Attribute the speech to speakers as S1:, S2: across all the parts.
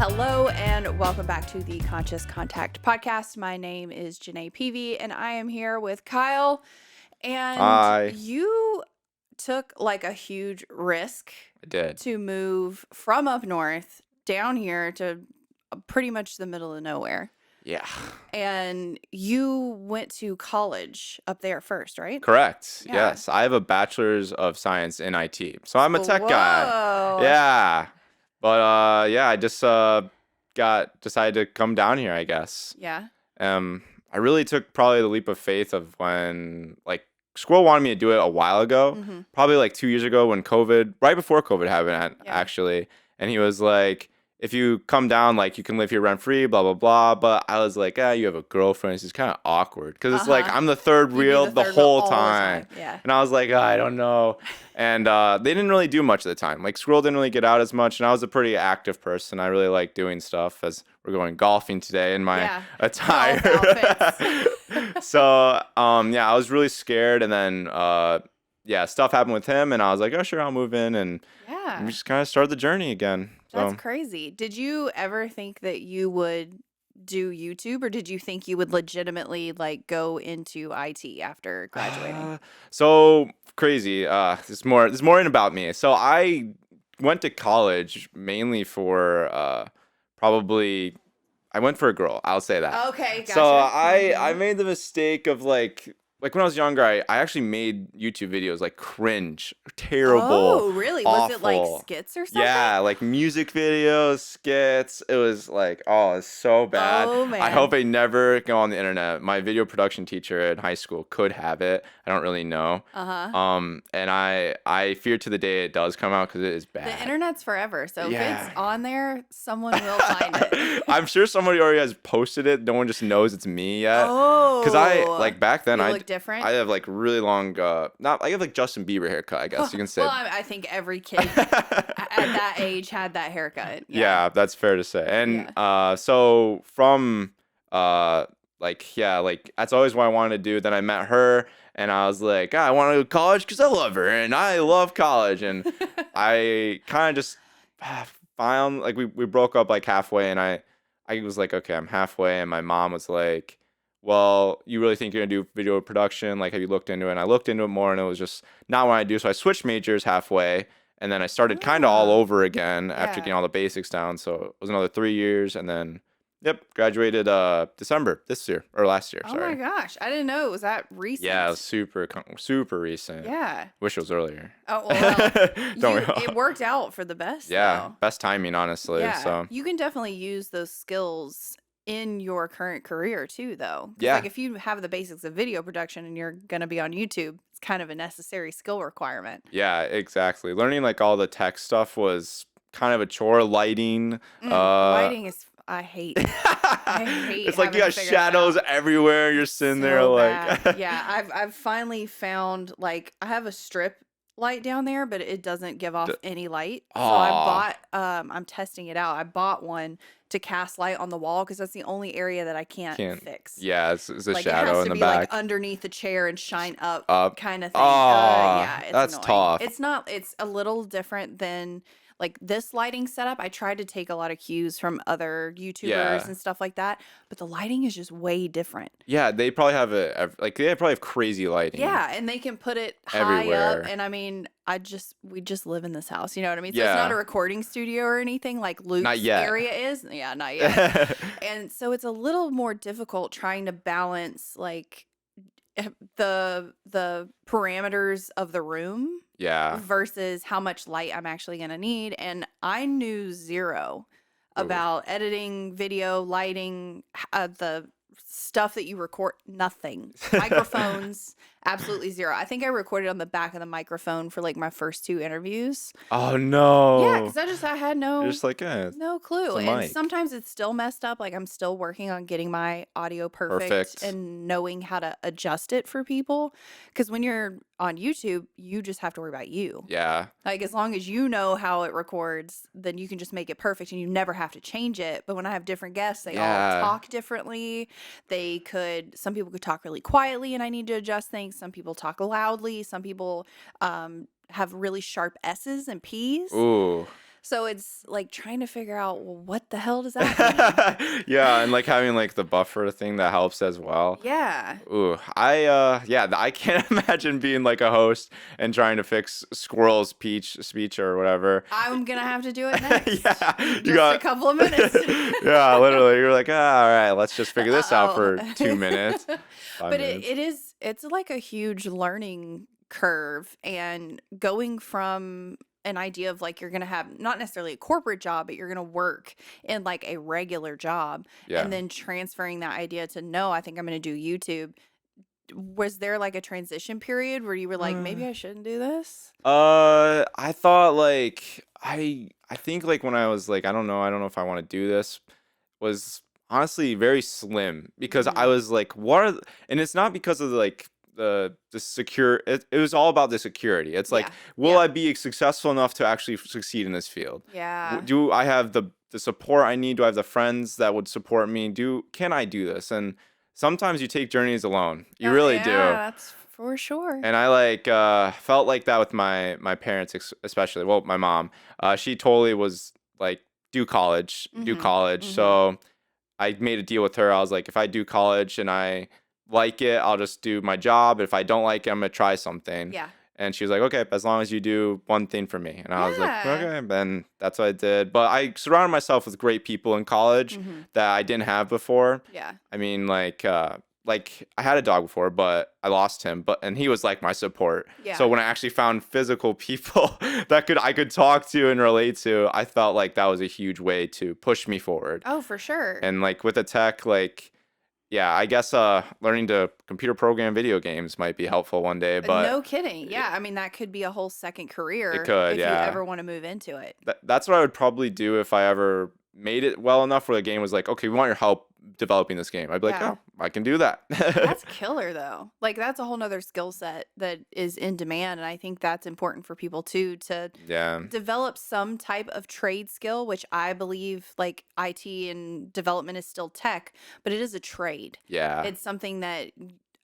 S1: Hello and welcome back to the Conscious Contact podcast. My name is Genay Peavey and I am here with Kyle. And
S2: Hi.
S1: you took like a huge risk
S2: I did.
S1: to move from up north down here to pretty much the middle of nowhere.
S2: Yeah.
S1: And you went to college up there first, right?
S2: Correct.
S1: Yeah.
S2: Yes. I have a bachelor's of science in IT. So I'm a tech guy.
S1: Whoa.
S2: Yeah. But I just decided to come down here, I guess.
S1: Yeah.
S2: I really took probably the leap of faith of when Squirrel wanted me to do it a while ago,
S1: Mm-hmm.
S2: probably like 2 years ago when right before COVID happened,
S1: Yeah.
S2: actually. And he was like, if you come down, like, you can live here rent free, blah, blah, blah. But I was like, you have a girlfriend. It's just kind of awkward. Because it's like, I'm the third
S1: You'd be
S2: wheel
S1: the
S2: the
S1: third
S2: whole
S1: all the
S2: time.
S1: Yeah.
S2: And I was like, I don't know. And they didn't really do much at the time. Like, Squirrel didn't really get out as much. And I was a pretty active person. I really like doing stuff, as we're going golfing today in my attire. So, I was really scared. And then, stuff happened with him. And I was like, oh, sure, I'll move in. And we just kind of started the journey again. So.
S1: That's crazy. Did you ever think that you would do YouTube, or did you think you would legitimately like go into IT after graduating?
S2: So crazy. There's more in about me. So I went to college mainly for I went for a girl. I'll say that.
S1: Okay, gotcha.
S2: So I made the mistake of like when I was younger, I actually made YouTube videos like cringe, terrible.
S1: Oh, really? Was it like
S2: awful.
S1: skits or something?
S2: Yeah, like music videos, skits. It was like, it's so bad.
S1: Oh, man.
S2: I hope I never go on the internet. My video production teacher in high school could have it. I don't really know. And I fear to the day it does come out because it is bad.
S1: The internet's forever, so if it's on there, someone will find it.
S2: I'm sure somebody already has posted it. No one just knows it's me yet.
S1: Oh.
S2: Because back then
S1: you look different.
S2: I have like really long I have like Justin Bieber haircut, I guess you can say.
S1: Well, I think every kid at that age had that haircut.
S2: Yeah, that's fair to say. And so from that's always what I wanted to do. Then I met her and I was like, I want to go to college because I love her and I love college. And I kind of just found like we broke up like halfway, and I was like, okay, I'm halfway. And my mom was like, well, you really think you're gonna do video production? Like, have you looked into it? And I looked into it more, and it was just not what I do. So I switched majors halfway, and then I started kind of all over again after getting all the basics down. So it was another 3 years, and then graduated December this year or last year. Sorry.
S1: Oh my gosh, I didn't know it was that recent.
S2: Yeah, it was super recent.
S1: Yeah.
S2: Wish it was earlier.
S1: Oh well, it worked out for the best.
S2: Yeah,
S1: though.
S2: best timing, honestly.
S1: Yeah,
S2: So
S1: you can definitely use those skills in your current career too, though.
S2: Yeah.
S1: Like if you have the basics of video production and you're gonna be on YouTube, it's kind of a necessary skill requirement.
S2: Yeah, exactly. Learning like all the tech stuff was kind of a chore. Lighting.
S1: Lighting is. I hate.
S2: It's like you got shadows everywhere. You're sitting there like.
S1: Bad. Yeah, I've finally found like I have a strip light down there, but it doesn't give off any light. So I bought. I'm testing it out. I bought one to cast light on the wall because that's the only area that I can't fix.
S2: Yeah, it's a
S1: like
S2: shadow
S1: it has
S2: in
S1: to
S2: the
S1: be
S2: back.
S1: like underneath the chair and shine up kind of thing.
S2: Yeah,
S1: it's
S2: that's
S1: annoying.
S2: tough.
S1: It's not. It's a little different than like this lighting setup. I tried to take a lot of cues from other YouTubers and stuff like that, but the lighting is just way different.
S2: Yeah, they probably have they probably have crazy lighting.
S1: Yeah, and they can put it
S2: everywhere.
S1: High up. And I mean, we just live in this house. You know what I mean? So it's not a recording studio or anything like Luke's area is. Yeah, not yet. And so it's a little more difficult trying to balance like the parameters of the room.
S2: Yeah.
S1: Versus how much light I'm actually going to need. And I knew zero about editing, video, lighting, the stuff that you record. Nothing. Microphones, absolutely zero. I think I recorded on the back of the microphone for like my first 2 interviews.
S2: Oh, no.
S1: Yeah, because I had no,
S2: You're just like,
S1: no clue. And sometimes it's still messed up. Like I'm still working on getting my audio perfect. And knowing how to adjust it for people. Because when you're on YouTube, you just have to worry about you.
S2: Yeah.
S1: Like as long as you know how it records, then you can just make it perfect and you never have to change it. But when I have different guests, they all talk differently. Some people could talk really quietly and I need to adjust things. Some people talk loudly. Some people have really sharp S's and P's.
S2: Ooh.
S1: So it's like trying to figure out, well, what the hell does that mean?
S2: Yeah, and like having like the buffer thing that helps as well.
S1: Yeah.
S2: Ooh, I can't imagine being like a host and trying to fix Squirrel's peach speech or whatever.
S1: I'm gonna have to do it next.
S2: Yeah, you
S1: Just
S2: got
S1: a couple of minutes.
S2: yeah, literally. You're like, all right, let's just figure this out
S1: Uh-oh.
S2: for 2 minutes, 5
S1: But
S2: minutes.
S1: it's like a huge learning curve, and going from an idea of like you're gonna have not necessarily a corporate job, but you're gonna work in like a regular job,
S2: Yeah.
S1: and then transferring that idea to no, I think I'm gonna do YouTube. Was there like a transition period where you were like, maybe I shouldn't do this?
S2: I thought like I think like when I was like I don't know if I want to do this was honestly very slim because I
S1: Mhm.
S2: was like what are and it's not because of like the secure it was all about the security. It's like
S1: Yeah.
S2: will
S1: Yeah.
S2: I be successful enough to actually succeed in this field?
S1: Yeah.
S2: Do I have the support I need? Do I have the friends that would support me? Can I do this? And sometimes you take journeys alone. You really
S1: Yeah,
S2: do.
S1: that's for sure.
S2: And I like felt like that with my parents especially. Well, my mom, she totally was like do college, do
S1: Mhm.
S2: college.
S1: Mhm.
S2: So I made a deal with her. I was like, if I do college and I like it, I'll just do my job. If I don't like it, I'm gonna try something.
S1: Yeah.
S2: And she was like, okay, as long as you do one thing for me. And I was like,
S1: Yeah.
S2: okay, then that's what I did. But I surrounded myself with great people in college
S1: Mhm.
S2: that I didn't have before.
S1: Yeah.
S2: I mean, like I had a dog before, but I lost him. And he was like my support.
S1: Yeah.
S2: So when I actually found physical people that I could talk to and relate to, I felt like that was a huge way to push me forward.
S1: Oh, for sure.
S2: And like with the tech, like yeah, I guess learning to computer program video games might be helpful one day. But
S1: No kidding. Yeah. I mean, that could be a whole second career
S2: it could,
S1: if you
S2: yeah.
S1: ever want to move into it.
S2: That's what I would probably do if I ever made it well enough where the game was like, okay, we want your help developing this game. I'd be like,
S1: Yeah.
S2: oh, I can do that.
S1: That's killer, though. Like, that's a whole nother skill set that is in demand. And I think that's important for people, too, to
S2: Yeah.
S1: develop some type of trade skill, which I believe like IT and development is still tech, but it is a trade.
S2: Yeah.
S1: It's something that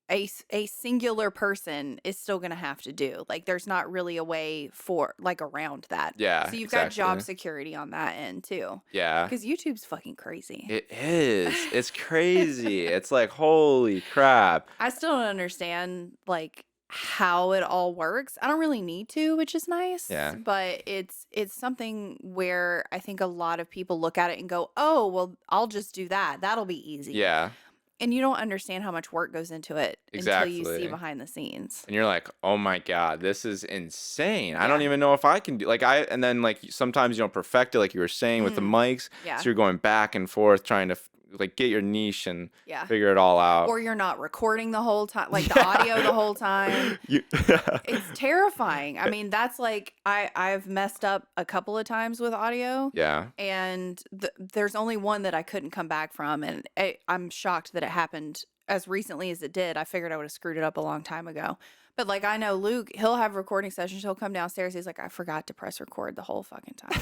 S1: a singular person is still going to have to do. Like there's not really a way for like around that.
S2: Yeah,
S1: So you've got job
S2: exactly.
S1: security on that end too.
S2: Yeah.
S1: Because YouTube's fucking crazy.
S2: It is. It's crazy. It's like, holy crap.
S1: I still don't understand like how it all works. I don't really need to, which is nice.
S2: Yeah.
S1: But it's something where I think a lot of people look at it and go, "Oh, well, I'll just do that. That'll be easy."
S2: Yeah.
S1: And you don't understand how much work goes into it until you see
S2: Exactly.
S1: behind the scenes.
S2: And you're like, oh my God, this is insane. I
S1: Yeah.
S2: don't even know if I can do and then like sometimes you don't perfect it like you were saying with the mics.
S1: Yeah.
S2: So you're going back and forth trying to like get your niche and
S1: Yeah.
S2: figure it all out.
S1: Or you're not recording the whole time, like the audio the whole time. It's terrifying. I mean, that's like I've messed up a couple of times with audio.
S2: Yeah.
S1: And there's only one that I couldn't come back from, and I'm shocked that it happened as recently as it did. I figured I would have screwed it up a long time ago. But like I know Luke, he'll have recording sessions. He'll come downstairs. He's like, I forgot to press record the whole fucking time.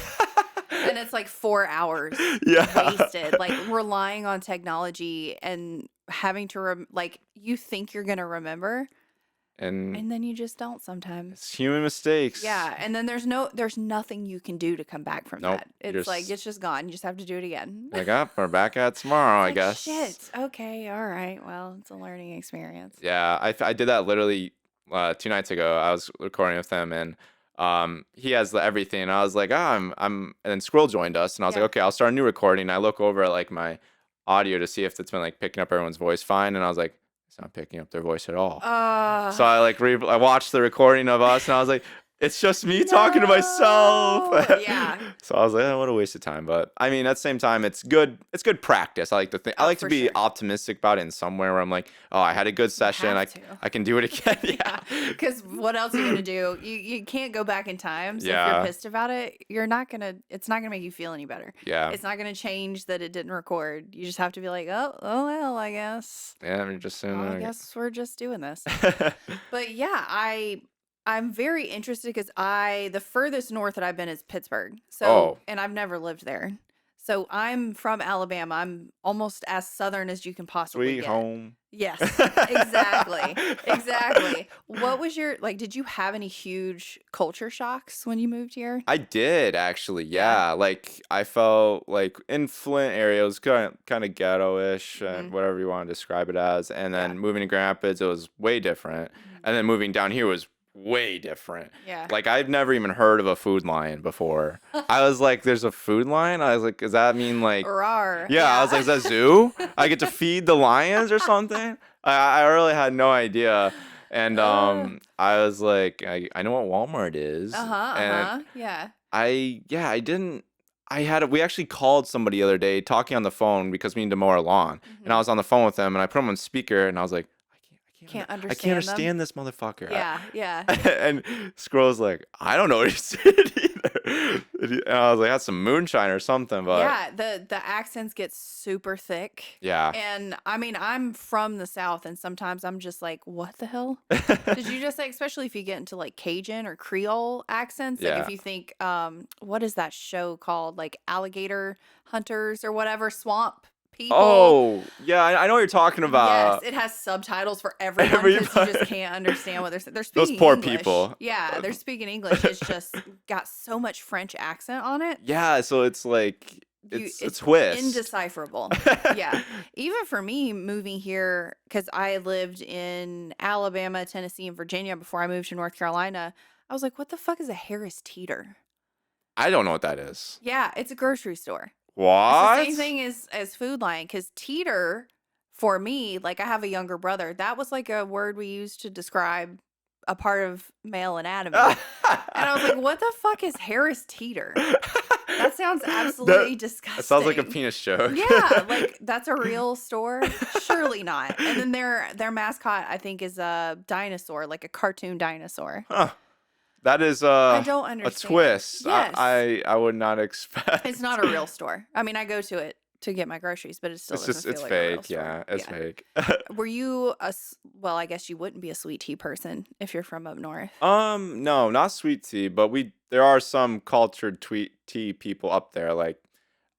S1: And it's like 4 hours wasted, like relying on technology and having to like you think you're gonna remember, and then you just don't sometimes.
S2: It's human mistakes.
S1: Yeah, and then there's nothing you can do to come back from
S2: Nope,
S1: that. It's like it's just gone. You just have to do it again.
S2: Like, oh, we're back at tomorrow, I
S1: Like,
S2: guess.
S1: shit. Okay. All right. Well, it's a learning experience.
S2: Yeah, I did that literally 2 nights ago. I was recording with him, and he has everything. And I was like, I'm and then Squirrel joined us, and I was
S1: Yeah.
S2: like, okay, I'll start a new recording. And I look over at like my audio to see if it's been like picking up everyone's voice fine, and I was like, it's not picking up their voice at all. So I like I watched the recording of us, and I was like, it's just me talking to myself.
S1: No. Yeah.
S2: So I was like, oh, what a waste of time. But I mean, at the same time, it's good. It's good practice. I like to think. I
S1: Oh,
S2: like to
S1: for
S2: be
S1: sure.
S2: optimistic about it in somewhere where I'm like, oh, I had a good session.
S1: have to.
S2: I can do it again. Yeah.
S1: Because what else are you gonna do? You can't go back in time. So if
S2: Yeah.
S1: you're pissed about it, you're not gonna. It's not gonna make you feel any better.
S2: Yeah.
S1: It's not gonna change that it didn't record. You just have to be like, oh well, I guess.
S2: Yeah. I'm just saying.
S1: Well, I guess we're just doing this. But yeah, I'm very interested because the furthest north that I've been is Pittsburgh. So
S2: Oh.
S1: and I've never lived there. So I'm from Alabama. I'm almost as southern as you can possibly
S2: Sweet
S1: get.
S2: home.
S1: Yes, exactly. Exactly. What was your like did you have any huge culture shocks when you moved here?
S2: I did actually,
S1: Yeah.
S2: yeah. Like I felt like in Flint area it was kind of ghetto-ish and
S1: Mhm.
S2: whatever you want to describe it as. And
S1: Yeah.
S2: then moving to Grand Rapids it was way different.
S1: Mhm.
S2: And then moving down here was way different.
S1: Yeah.
S2: Like I've never even heard of a food lion before. I was like, there's a food lion? I was like, does that mean like
S1: Rawr.
S2: yeah, I was like, is that zoo? I get to feed the lions or something? I really had no idea. And
S1: Uh,
S2: I was like, I know what Walmart is.
S1: uh-huh,
S2: And
S1: uh-huh. Yeah.
S2: I didn't. We actually called somebody the other day talking on the phone because we need to mow our lawn. And I
S1: Mhm.
S2: was on the phone with them and I put them on speaker and I was like,
S1: Can't
S2: I can't
S1: understand them.
S2: understand this motherfucker.
S1: Yeah, yeah.
S2: And Squirrel's like, I don't know what he said either. And I was like, that's some moonshine or something. But
S1: Yeah, the accents get super thick.
S2: yeah.
S1: And I mean, I'm from the South and sometimes I'm just like, what the hell? Did you just say, especially if you get into like Cajun or Creole accents, like
S2: Yeah.
S1: if you think, what is that show called? Like Alligator Hunters or whatever, Swamp People.
S2: Oh, yeah, I know what you're talking
S1: Yes,
S2: about.
S1: it has subtitles for everyone because you
S2: Everybody.
S1: just can't understand what they're saying. They're
S2: Those
S1: speaking
S2: poor
S1: English.
S2: people.
S1: Yeah, they're speaking English. It's just got so much French accent on it.
S2: Yeah, so it's like it's a
S1: It's
S2: twist.
S1: indecipherable. Yeah. Even for me moving here, because I lived in Alabama, Tennessee, and Virginia before I moved to North Carolina, I was like, what the fuck is a Harris Teeter?
S2: I don't know what that is.
S1: Yeah, it's a grocery store. It's the
S2: What?
S1: same thing as Food Lion, because Teeter, for me, like I have a younger brother, that was like a word we used to describe a part of male anatomy. And I was like, what the fuck is Harris Teeter? That sounds absolutely disgusting.
S2: That sounds like a penis joke.
S1: Yeah, like that's a real store? Surely not. And then their mascot, I think, is a dinosaur, like a cartoon dinosaur.
S2: Huh. That is
S1: I don't
S2: a
S1: understand.
S2: twist.
S1: Yes.
S2: I would not expect.
S1: It's not a real store. I mean, I go to it to get my groceries, but it still
S2: It's
S1: doesn't
S2: just
S1: feel
S2: it's
S1: like a real
S2: fake.
S1: store.
S2: Yeah, it's
S1: Yeah.
S2: fake.
S1: Were you well, I guess you wouldn't be a sweet tea person if you're from up north.
S2: No, not sweet tea, but there are some cultured tea people up there. Like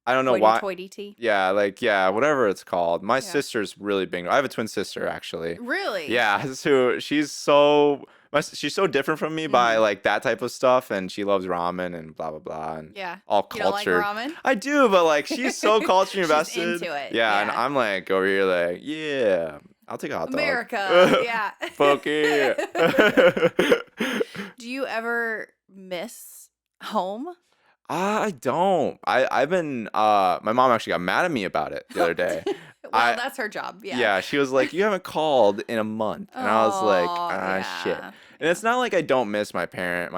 S2: I don't know why.
S1: Hoity tea.
S2: Yeah, like yeah, whatever it's called. My
S1: Yeah.
S2: sister's really big. I have a twin sister actually.
S1: Really?
S2: Yeah, so she's so different from me by
S1: Mhm.
S2: like that type of stuff, and she loves ramen and blah blah blah and
S1: Yeah.
S2: all
S1: You don't like
S2: cultured.
S1: ramen?
S2: I do, but like she's so culture
S1: She's
S2: invested.
S1: into it,
S2: Yeah, and
S1: yeah.
S2: I'm like over here like, yeah, I'll take a hot dog.
S1: America. Yeah.
S2: Fuck yeah.
S1: Do you ever miss home?
S2: I don't. I've been my mom actually got mad at me about it the other day.
S1: Well, that's her job. Yeah.
S2: Yeah, she was like, "You haven't called in a month," and I was like, "Ah, shit."
S1: yeah.
S2: And it's not like I don't miss my parent,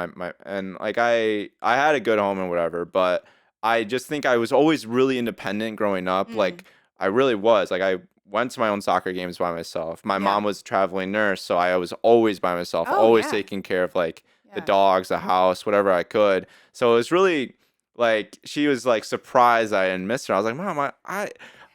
S2: and like I had a good home and whatever, but I just think I was always really independent growing up.
S1: Mm.
S2: Like I really was. Like I went to my own soccer games by myself. My
S1: Yeah.
S2: mom was a traveling nurse, so I was always by myself,
S1: Oh,
S2: always
S1: yeah.
S2: taking care of like the
S1: Yeah.
S2: dogs, the house, whatever I could. So it was really like she was like surprised I didn't miss her. I was like, "Mom,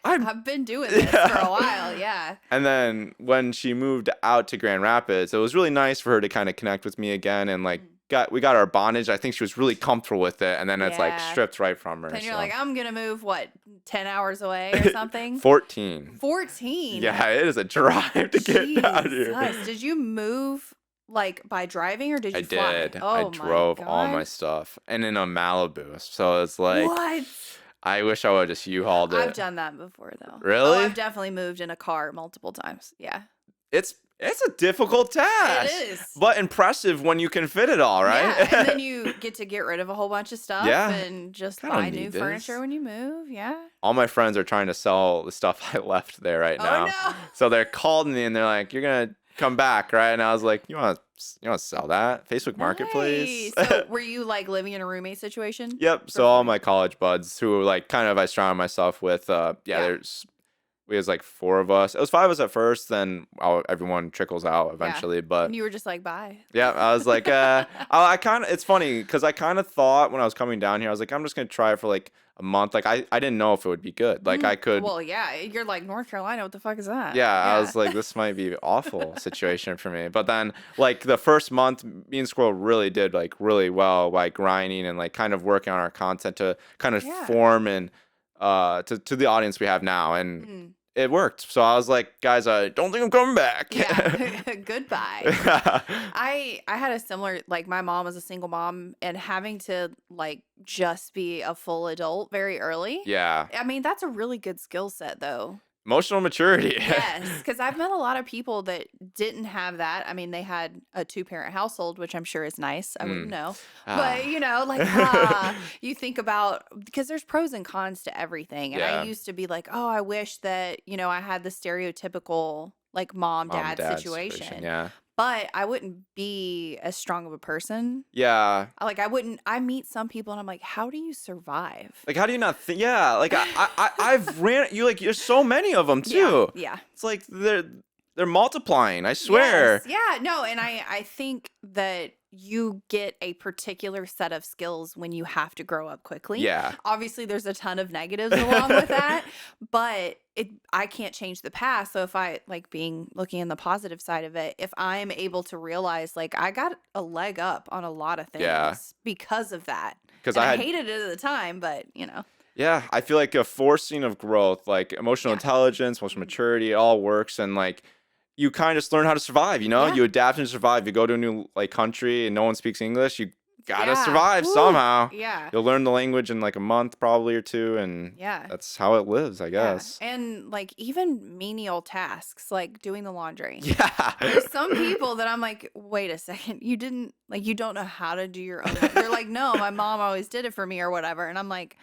S1: I've been doing this for
S2: Yeah.
S1: a while. Yeah.
S2: And then when she moved out to Grand Rapids, it was really nice for her to kind of connect with me again and like we got our bondage. I think she was really comfortable with it, and then it's like
S1: Yeah.
S2: stripped right from her.
S1: Then you're
S2: so.
S1: like, I'm gonna move 10 hours away or something?
S2: 14.
S1: 14.
S2: Yeah, it is a drive to get out of here.
S1: Jesus. Did you move like by driving or did you
S2: I
S1: fly?
S2: did.
S1: Oh,
S2: I
S1: my
S2: drove all my
S1: God.
S2: stuff and in a Malibu. So it's like
S1: What?
S2: I wish I would have just U-hauled it.
S1: I've done that before though.
S2: Really?
S1: Oh, I've definitely moved in a car multiple times. Yeah.
S2: It's a difficult task.
S1: It is.
S2: But impressive when you can fit it all, right?
S1: Yeah, and then you get to get rid of a whole bunch of stuff
S2: Yeah.
S1: and just
S2: I don't
S1: buy new
S2: need
S1: furniture
S2: this.
S1: when you move. Yeah.
S2: All my friends are trying to sell the stuff I left there right now.
S1: Oh no.
S2: So they're called me and they're like, "You're gonna come back, right?" And I was like, "You want to sell that Facebook Marketplace?"
S1: Nice. So were you like living in a roommate situation?
S2: Yep. So
S1: for
S2: all
S1: free?
S2: my college buds who like kind of I surrounded myself with.
S1: Yeah.
S2: We was like 4 of us. It was 5 of us at first, then everyone trickles out eventually. But
S1: And you were just like, bye.
S2: yeah, I was like, I kind of. It's funny because I kind of thought when I was coming down here, I was like, I'm just gonna try it for like a month. Like I didn't know if it would be good. Like I could.
S1: Well, yeah. You're like, North Carolina, what the fuck is that?
S2: Yeah, I was like, this might be an awful situation for me. But then, like the first month, me and Squirrel really did like really well, like grinding and like kind of working on our content to kind of
S1: Yeah.
S2: form and to the audience we have now, and
S1: Mm.
S2: it worked. So I was like, guys, I don't think I'm coming back.
S1: Yeah. Goodbye. I had a similar, like, my mom was a single mom, and having to like just be a full adult very early.
S2: Yeah.
S1: I mean, that's a really good skill set though.
S2: Emotional maturity.
S1: Yes, because I've met a lot of people that didn't have that. I mean, they had a 2-parent household, which I'm sure is nice. I wouldn't know.
S2: Ah.
S1: But, like, you think about, because there's pros and cons to everything. And
S2: Yeah.
S1: I used to be like, oh, I wish that, I had the stereotypical, like, mom, dad situation.
S2: Yeah.
S1: But I wouldn't be as strong of a person.
S2: Yeah.
S1: I meet some people and I'm like, how do you survive?
S2: Like, how do you not think? Yeah. Like, I've ran you, like, there's so many of them too.
S1: Yeah.
S2: It's like they're multiplying. I swear.
S1: Yes. Yeah. No. And I think that you get a particular set of skills when you have to grow up quickly.
S2: Yeah.
S1: Obviously, there's a ton of negatives along with that, but I can't change the past. So if I looking in the positive side of it, if I'm able to realize like I got a leg up on a lot of things because of that. Because I hated it at the time, but
S2: Yeah, I feel like a forcing of growth, like emotional intelligence, emotional maturity, it all works, and like you kind of just learn how to survive. You adapt and survive. You go to a new country and no one speaks English. You gotta survive somehow.
S1: Yeah,
S2: you'll learn the language in like a month probably or two, and that's how it lives, I guess.
S1: And like even menial tasks like doing the laundry.
S2: Yeah,
S1: there's some people that I'm like, wait a second, you don't know how to do your own. They're like, no, my mom always did it for me or whatever, and I'm like,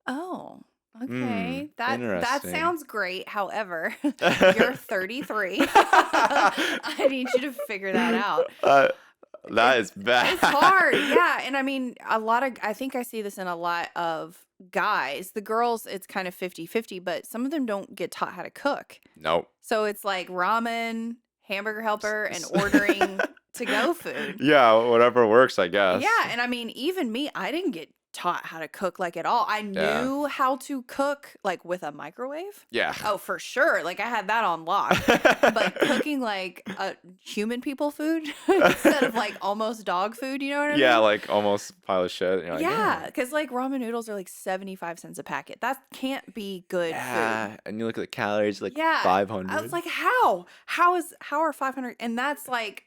S1: oh. Okay, that sounds great. However, you're 33. I need you to figure that out.
S2: That is bad.
S1: It's hard. Yeah. And I mean, I think I see this in a lot of guys. The girls, it's kind of 50-50, but some of them don't get taught how to cook.
S2: Nope.
S1: So it's like ramen, hamburger helper, and ordering to-go food.
S2: Yeah, whatever works, I guess.
S1: Yeah. And I mean, even me, I didn't get taught how to cook like at all. I knew how to cook like with a microwave.
S2: Yeah.
S1: Oh, for sure. Like I had that on lock. But cooking like human people food instead of like almost dog food, you know what I mean?
S2: Yeah, like almost pile of shit. You're like,
S1: yeah, because like ramen noodles are like 75 cents a packet. That can't be good food.
S2: And you look at the calories, like 500.
S1: I was like, how? How are 500? And that's like,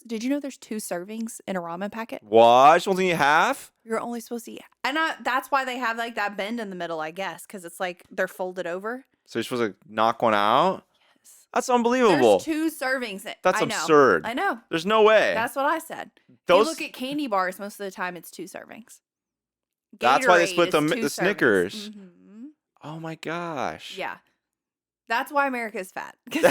S1: did you know there's 2 servings in a ramen packet?
S2: What? You're only half?
S1: You're only supposed to eat. And that's why they have like that bend in the middle, I guess, because it's like they're folded over.
S2: So you're supposed to knock one out?
S1: Yes.
S2: That's unbelievable.
S1: There's 2 servings.
S2: That's absurd.
S1: I know.
S2: There's no way.
S1: That's what I said. If you look at candy bars, most of the time it's 2 servings.
S2: That's why they split
S1: Gatorade
S2: the
S1: is 2
S2: Snickers.
S1: servings.
S2: Oh my gosh.
S1: Yeah. That's why America is fat. Because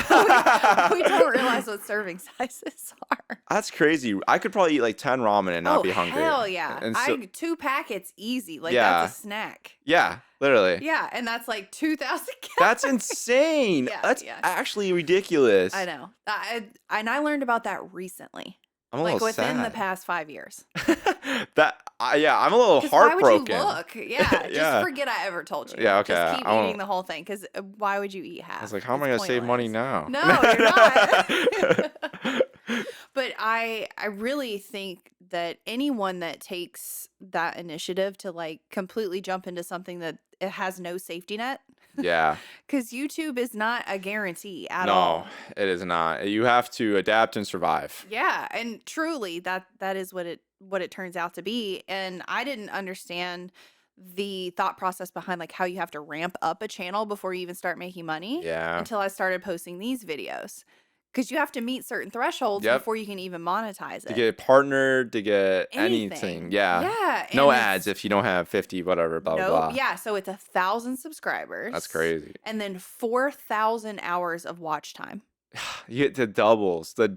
S1: we don't realize what serving sizes are.
S2: That's crazy. I could probably eat like 10 ramen and not be hungry.
S1: Hell yeah.
S2: And so,
S1: 2 packets easy. Like that's a snack.
S2: Yeah, literally.
S1: Yeah, and that's like 2,000 calories.
S2: That's insane. That's actually ridiculous.
S1: I know. And I learned about that recently.
S2: I'm a little
S1: within
S2: sad.
S1: the past 5 years.
S2: I'm a little heartbroken.
S1: Why would you look? Yeah, just forget I ever told you.
S2: Yeah, okay.
S1: Just keep eating the whole thing, because why would you eat half?
S2: I was like, how am I going to save money now?
S1: No, you're not. But I really think that anyone that takes that initiative to like completely jump into something that it has no safety net.
S2: Yeah.
S1: Because YouTube is not a guarantee at all.
S2: No, it is not. You have to adapt and survive.
S1: Yeah, and truly that is what it turns out to be. And I didn't understand the thought process behind like how you have to ramp up a channel before you even start making money.
S2: Yeah.
S1: Until I started posting these videos. Because you have to meet certain thresholds before you can even monetize it.
S2: To get partnered, to get anything. Yeah.
S1: Yeah.
S2: No ads if you don't have 50, whatever, blah, blah, blah.
S1: Yeah. So it's 1,000 subscribers.
S2: That's crazy.
S1: And then 4,000 hours of watch time.
S2: You get the doubles. That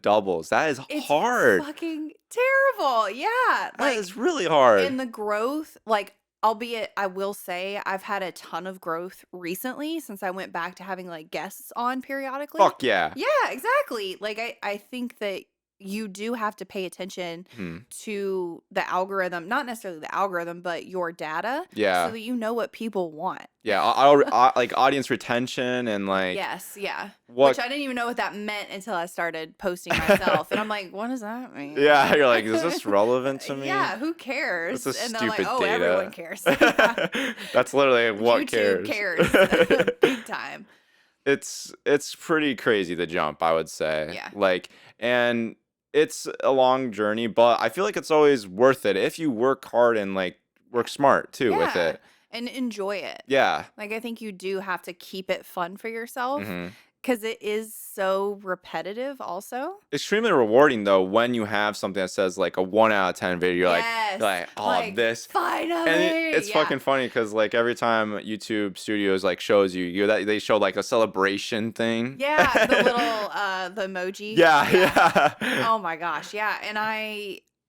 S2: is hard.
S1: It's fucking terrible. Yeah.
S2: That is really hard.
S1: And the growth, like, albeit I will say I've had a ton of growth recently since I went back to having like guests on periodically.
S2: Fuck yeah.
S1: Yeah, exactly. Like I think that you do have to pay attention
S2: Hmm.
S1: to the algorithm, not necessarily the algorithm, but your data, so
S2: Yeah.
S1: that you know what people want.
S2: Yeah. Like audience retention and like
S1: Yes, yeah. Which
S2: what.
S1: I didn't even know what that meant until I started posting myself. And I'm like, what does that mean?
S2: Yeah. You're like, is this relevant to me?
S1: Yeah, who
S2: It's
S1: cares?
S2: a
S1: And they're like,
S2: stupid
S1: oh,
S2: data.
S1: everyone cares. Yeah.
S2: That's literally what
S1: YouTube
S2: cares.
S1: cares big time.
S2: It's pretty crazy the jump, I would say.
S1: Yeah.
S2: Like, and it's a long journey, but I feel like it's always worth it if you work hard and like work smart too with
S1: Yeah.
S2: it.
S1: And enjoy it.
S2: Yeah.
S1: Like, I think you do have to keep it fun for yourself
S2: Hmm.
S1: because it is so repetitive, also.
S2: Extremely rewarding though when you have something that says like a 1 out of 10 video.
S1: Yes.
S2: You're like, oh,
S1: Like,
S2: this.
S1: finally.
S2: And it's
S1: Yeah.
S2: fucking funny because like every time YouTube Studios like shows you that they show like a celebration thing.
S1: Yeah, the little the emoji.
S2: Yeah, yeah.
S1: Oh my gosh, yeah. And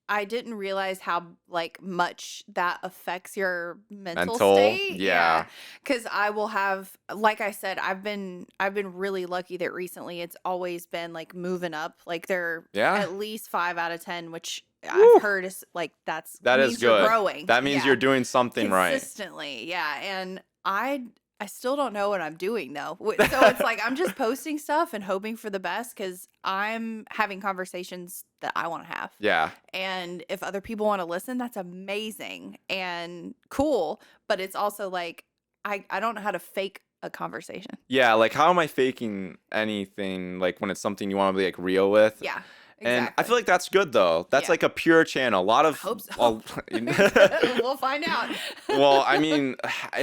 S1: I didn't realize how like much that affects your mental state.
S2: Yeah.
S1: Cuz I will have, like I said, I've been really lucky that recently it's always been like moving up. Like they're
S2: Yeah.
S1: at least 5 out of 10, which
S2: Woo.
S1: I've heard is like that
S2: That
S1: means
S2: is
S1: you're
S2: good.
S1: growing.
S2: That means
S1: Yeah.
S2: you're doing something right.
S1: Consistently. Yeah. And I still don't know what I'm doing though. So it's like I'm just posting stuff and hoping for the best because I'm having conversations that I want to have.
S2: Yeah.
S1: And if other people want to listen, that's amazing and cool. But it's also like I don't know how to fake a conversation.
S2: Yeah, like how am I faking anything like when it's something you want to be like real with?
S1: Yeah.
S2: And I
S1: Exactly.
S2: feel like that's good though. That's
S1: Yeah.
S2: like a pure channel. A lot of
S1: Hope so. We'll find out.
S2: Well, I mean,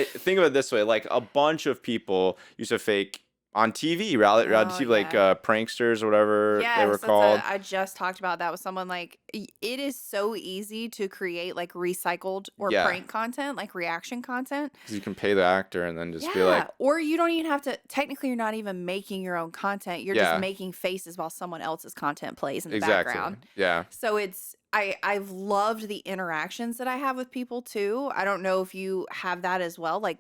S2: think of it this way: like a bunch of people used to fake on TV, reality
S1: Oh,
S2: TV, like
S1: yeah.
S2: pranksters or whatever they
S1: Yes,
S2: were
S1: that's
S2: called.
S1: I just talked about that with someone. Like, it is so easy to create like recycled or
S2: Yeah.
S1: prank content, like reaction content.
S2: Because you can pay the actor and then just
S1: Yeah,
S2: be like,
S1: or you don't even have to. Technically, you're not even making your own content. You're
S2: Yeah.
S1: just making faces while someone else's content plays in the
S2: exactly,
S1: background.
S2: yeah,
S1: So I've loved the interactions that I have with people too. I don't know if you have that as well. Like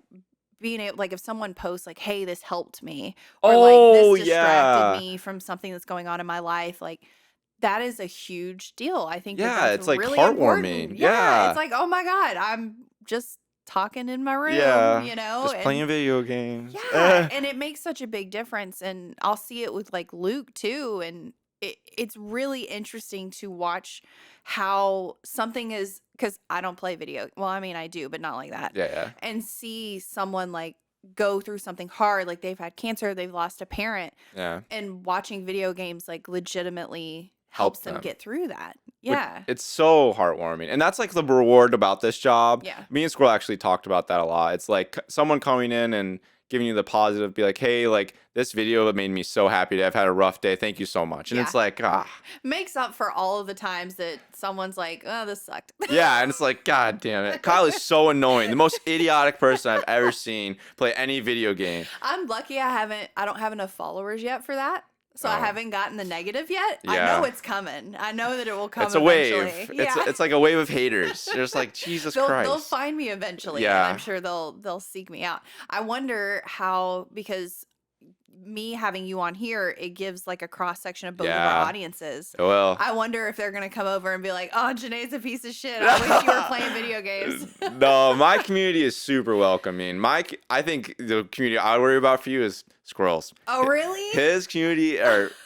S1: being able, like if someone posts like, "Hey, this helped me," or
S2: Oh,
S1: like this distracted
S2: yeah.
S1: me from something that's going on in my life, like that is a huge deal. I think that
S2: Yeah,
S1: that's
S2: it's like
S1: really
S2: heartwarming.
S1: important.
S2: Yeah.
S1: It's like, oh my God, I'm just talking in my room,
S2: Yeah,
S1: you know,
S2: just
S1: and
S2: playing video games.
S1: yeah, and it makes such a big difference. And I'll see it with like Luke too. And it's really interesting to watch how something is, because I don't play video. Well, I mean, I do, but not like that.
S2: Yeah.
S1: And see someone like go through something hard, like they've had cancer, they've lost a parent,
S2: Yeah.
S1: and watching video games like legitimately
S2: Help
S1: helps them
S2: them.
S1: get through that.
S2: Which-
S1: Yeah.
S2: It's so heartwarming. And that's like the reward about this job.
S1: Yeah.
S2: Me and Squirrel actually talked about that a lot. It's like someone coming in and giving you the positive, be like, hey, like this video made me so happy. I've had a rough day. Thank you so much. And it's
S1: Yeah.
S2: like,
S1: Makes up for all of the times that someone's like, oh, this sucked.
S2: yeah. And it's like, God damn it. Kyle is so annoying. The most idiotic person I've ever seen play any video game.
S1: I'm lucky I don't have enough followers yet for that. So I
S2: Oh.
S1: haven't gotten the negative yet. I
S2: Yeah.
S1: know it's coming. I know that it will come
S2: It's a wave.
S1: eventually. Yeah.
S2: It's like a wave of haters. They're just like, Jesus
S1: They'll
S2: Christ.
S1: find me eventually.
S2: Yeah.
S1: And I'm sure they'll seek me out. I wonder how, because me having you on here, it gives like a cross section of both of
S2: Yeah.
S1: our audiences.
S2: Well,
S1: I wonder if they're gonna come over and be like, "Oh, Janae's a piece of shit. I wish you were playing video games."
S2: no, my community is super welcoming. I think the community I worry about for you is squirrels.
S1: Oh, really?
S2: His community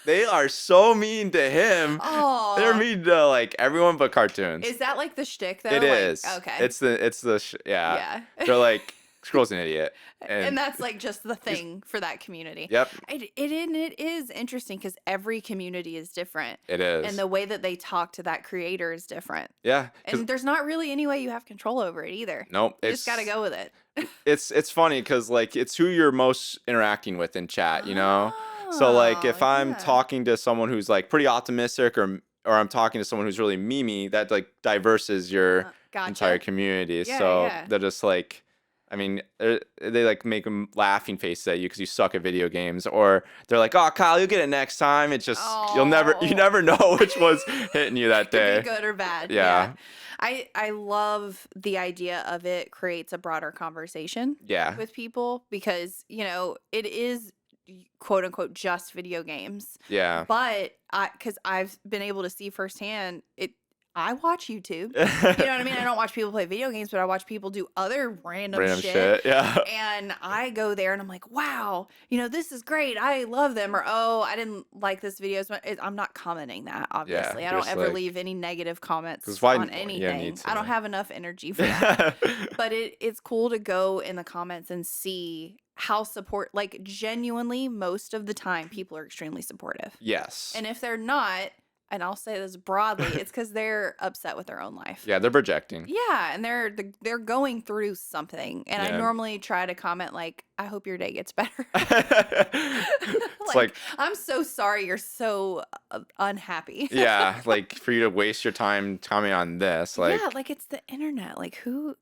S2: they are so mean to him.
S1: Oh,
S2: They're mean to like everyone but cartoons.
S1: Is that like the shtick though?
S2: It
S1: Like,
S2: is.
S1: Okay.
S2: It's the yeah.
S1: Yeah.
S2: They're like squirrel's an idiot.
S1: And that's like just the thing for that community.
S2: Yep,
S1: It is interesting because every community is different.
S2: it is.
S1: And the way that they talk to that creator is different.
S2: yeah. 'Cause-
S1: And there's not really any way you have control over it either.
S2: nope.
S1: You just got to go with it.
S2: It's funny because like it's who you're most interacting with in chat, you know. So like if
S1: Oh,
S2: I'm
S1: yeah.
S2: talking to someone who's like pretty optimistic or I'm talking to someone who's really memey, that like diverses your
S1: Gotcha.
S2: entire community.
S1: Yeah,
S2: So
S1: yeah.
S2: they're just like, I mean, they like make them laughing faces at you because you suck at video games, or they're like, "Oh, Kyle, you'll get it next time." It's just you
S1: Oh.
S2: never know which one's hitting you that
S1: Could
S2: day.
S1: be good or bad.
S2: Yeah.
S1: I love the idea of it creates a broader conversation
S2: Yeah,
S1: with people because, you know, it is quote unquote just video games.
S2: Yeah.
S1: But because I've been able to see firsthand I watch YouTube. You know what I mean? I don't watch people play video games, but I watch people do other random shit.
S2: Yeah.
S1: And I go there and I'm like, wow, this is great. I love them. Or, oh, I didn't like this video. I'm not commenting that, obviously.
S2: Yeah,
S1: I don't
S2: just
S1: ever
S2: like,
S1: leave any negative comments
S2: why,
S1: on anything.
S2: need to.
S1: I don't have enough energy for that. But it's cool to go in the comments and see how like genuinely most of the time people are extremely supportive.
S2: Yes.
S1: And if they're not, and I'll say this broadly, it's because they're upset with their own life.
S2: Yeah, they're projecting.
S1: Yeah, and they're going through something. And I normally try to comment like, I hope your day gets better.
S2: It's like,
S1: I'm so sorry you're so unhappy.
S2: Yeah, like for you to waste your time commenting on this. Like,
S1: yeah, like it's the internet. Like who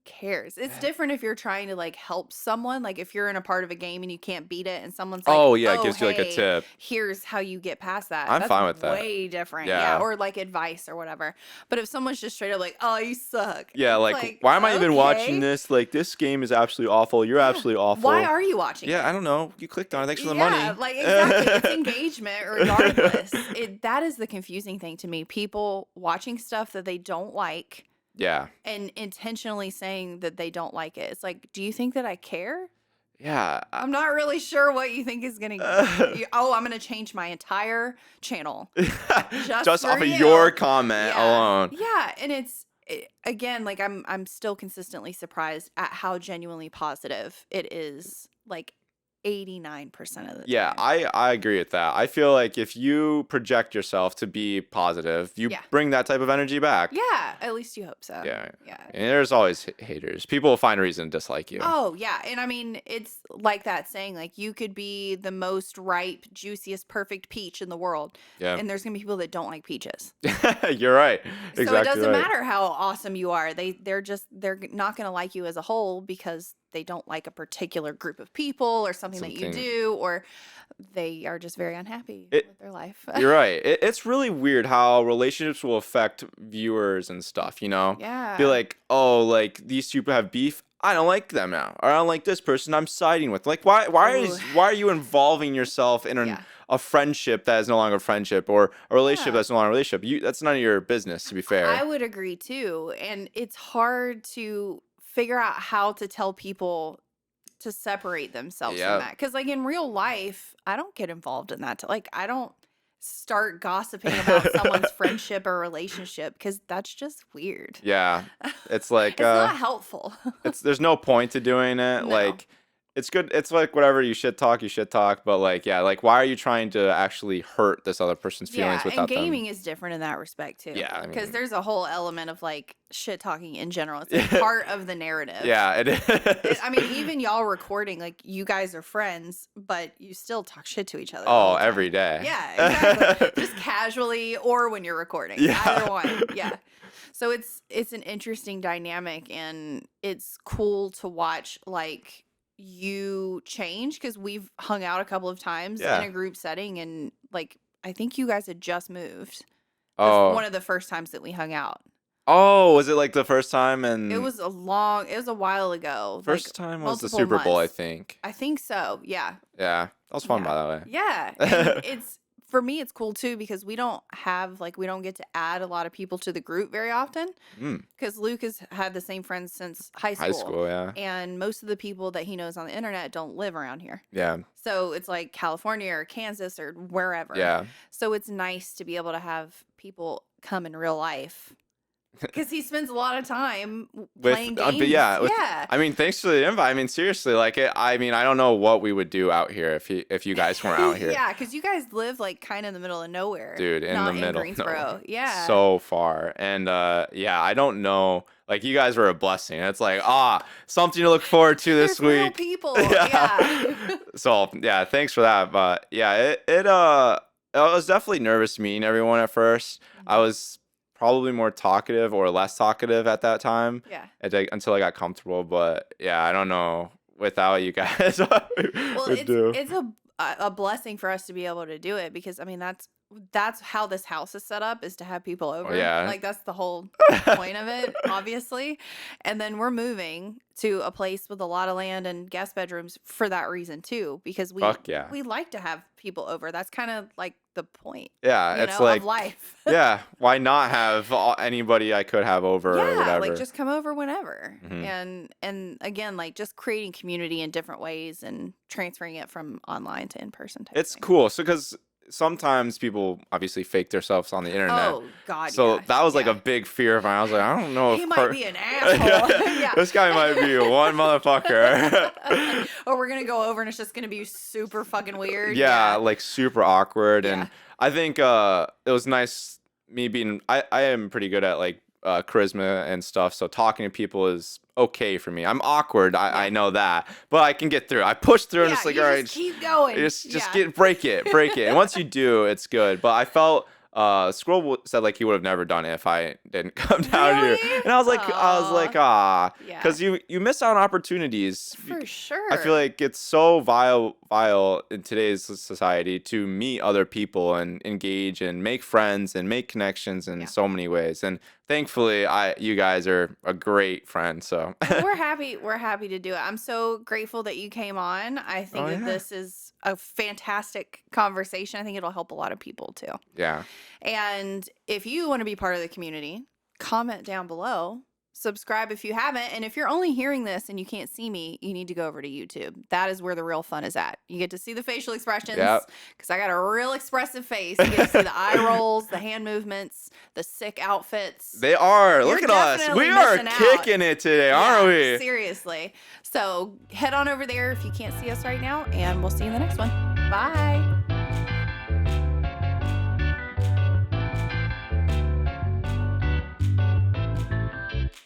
S1: cares? It's different if you're trying to like help someone. Like if you're in a part of a game and you can't beat it and someone's like,
S2: oh yeah, it gives you like a tip.
S1: Here's how you get past that.
S2: I'm fine with that.
S1: Way different. Yeah. Or like advice or whatever. But if someone's just straight up like, oh, you suck.
S2: Yeah, like why am I even watching this? Like this game is absolutely awful. You're absolutely awful.
S1: Why are you watching it?
S2: I don't know. You clicked on it. Thanks for the money.
S1: Yeah, like exactly. It's engagement regardless. That is the confusing thing to me. People watching stuff that they don't like.
S2: Yeah.
S1: And intentionally saying that they don't like it. It's like, do you think that I care?
S2: Yeah.
S1: I'm not really sure what you think is going to... I'm going to change my entire channel. just
S2: off of your comment alone.
S1: Yeah. And again, like I'm still consistently surprised at how genuinely positive it is. Like 89% of the
S2: Yeah,
S1: time.
S2: I agree with that. I feel like if you project yourself to be positive, you bring that type of energy back.
S1: Yeah, at least you hope so.
S2: Yeah. And there's always haters. People will find a reason to dislike you.
S1: Oh, yeah. And I mean, it's like that saying, like, you could be the most ripe, juiciest, perfect peach in the world.
S2: Yeah.
S1: And there's going to be people that don't like peaches.
S2: You're right. Exactly.
S1: So it doesn't matter how awesome you are. They're not going to like you as a whole because they don't like a particular group of people or something that you do, or they are just very unhappy with their life.
S2: You're right. It's really weird how relationships will affect viewers and stuff,
S1: Yeah.
S2: Be like, oh, like these two people have beef. I don't like them now. Or I don't like this person I'm siding with. Like, why are you involving yourself in a friendship that is no longer a friendship, or a relationship that's no longer a relationship? That's none of your business, to be fair.
S1: I would agree too. And it's hard to figure out how to tell people to separate themselves from that. Because like in real life, I don't get involved in that. Like I don't start gossiping about someone's friendship or relationship because that's just weird.
S2: Yeah. It's like
S1: it's not helpful.
S2: There's no point to doing it.
S1: No.
S2: Like it's good. It's like whatever, you shit talk. But like, yeah, like why are you trying to actually hurt this other person's feelings without them?
S1: And gaming is different in that respect too.
S2: Yeah.
S1: Because there's a whole element of like shit talking in general. It's like part of the narrative.
S2: Yeah, it is.
S1: I mean, even y'all recording, like you guys are friends, but you still talk shit to each other.
S2: Oh, every day.
S1: Yeah, exactly. Just casually or when you're recording. Yeah. Either one. Yeah. So it's an interesting dynamic, and it's cool to watch like you change, because we've hung out a couple of times in a group setting, and like I think you guys had just moved. One of the first times that we hung out.
S2: Oh, was it like the first time? And
S1: it was a while ago.
S2: First time was the Super Bowl, I think.
S1: I think so. Yeah.
S2: Yeah, that was fun, by the way.
S1: Yeah, and for me, it's cool too, because we don't get to add a lot of people to the group very often. Because Luke has had the same friends since high school.
S2: High school, yeah.
S1: And most of the people that he knows on the internet don't live around here.
S2: Yeah.
S1: So it's like California or Kansas or wherever.
S2: Yeah.
S1: So it's nice to be able to have people come in real life. Because he spends a lot of time playing games.
S2: I mean, thanks for the invite. I mean, seriously, like, I don't know what we would do out here if you guys weren't out here.
S1: Yeah, because you guys live like kind of in the middle of nowhere.
S2: Dude, in the middle.
S1: Greensboro. Yeah.
S2: So far. And I don't know. Like, you guys were a blessing. It's like, something to look forward to this week.
S1: Real people. Yeah.
S2: So, yeah, thanks for that. But yeah, I was definitely nervous meeting everyone at first. I was probably more talkative or less talkative at that time.
S1: Yeah.
S2: Until I got comfortable. But yeah, I don't know without you guys what we would do.
S1: It's a blessing for us to be able to do it, because I mean that's how this house is set up, is to have people over.
S2: yeah.
S1: Like that's the whole point of it, obviously. And then we're moving to a place with a lot of land and guest bedrooms for that reason too, because
S2: Fuck yeah.
S1: we like to have people over. That's kind of like the point,
S2: Yeah,
S1: you
S2: it's
S1: know,
S2: like
S1: of life.
S2: yeah, why not have anybody I could have over or
S1: Yeah,
S2: whatever?
S1: like just come over whenever.
S2: Mhm.
S1: And again, like just creating community in different ways and transferring it from online to in person type
S2: It's
S1: thing.
S2: cool. So because sometimes people obviously fake themselves on the internet.
S1: Oh God,
S2: So
S1: yeah.
S2: that was like
S1: yeah.
S2: a big fear of mine. I was like, I don't know
S1: He
S2: if
S1: might be an asshole. yeah.
S2: this guy might be one motherfucker.
S1: Or we're gonna go over and it's just gonna be super fucking weird.
S2: Yeah, like super awkward.
S1: Yeah.
S2: And I think it was nice me being I am pretty good at like charisma and stuff, so talking to people is okay for me. I'm awkward, I know that, but I can get through. I push through and it's like,
S1: you
S2: all right,
S1: just keep going.
S2: just break it. And once you do, it's good. But I felt Scroll said like he would have never done it if I didn't come down here,
S1: Really?
S2: and I was like, ah,
S1: Yeah.
S2: because you miss out on opportunities.
S1: For sure.
S2: I feel like it's so vile in today's society to meet other people and engage and make friends and make connections in so many ways. And thankfully, you guys are a great friend. So
S1: we're happy to do it. I'm so grateful that you came on. I think that this is a fantastic conversation. I think it'll help a lot of people too.
S2: Yeah.
S1: And if you want to be part of the community, comment down below. Subscribe if you haven't. And if you're only hearing this and you can't see me, you need to go over to YouTube. That is where the real fun is at. You get to see the facial expressions because I got a real expressive face. You get to see the eye rolls, the hand movements, the sick outfits.
S2: They are.
S1: You're
S2: Look at us.
S1: definitely
S2: We are
S1: missing out.
S2: kicking it today, aren't we?
S1: Seriously. So head on over there if you can't see us right now, and we'll see you in the next one. Bye.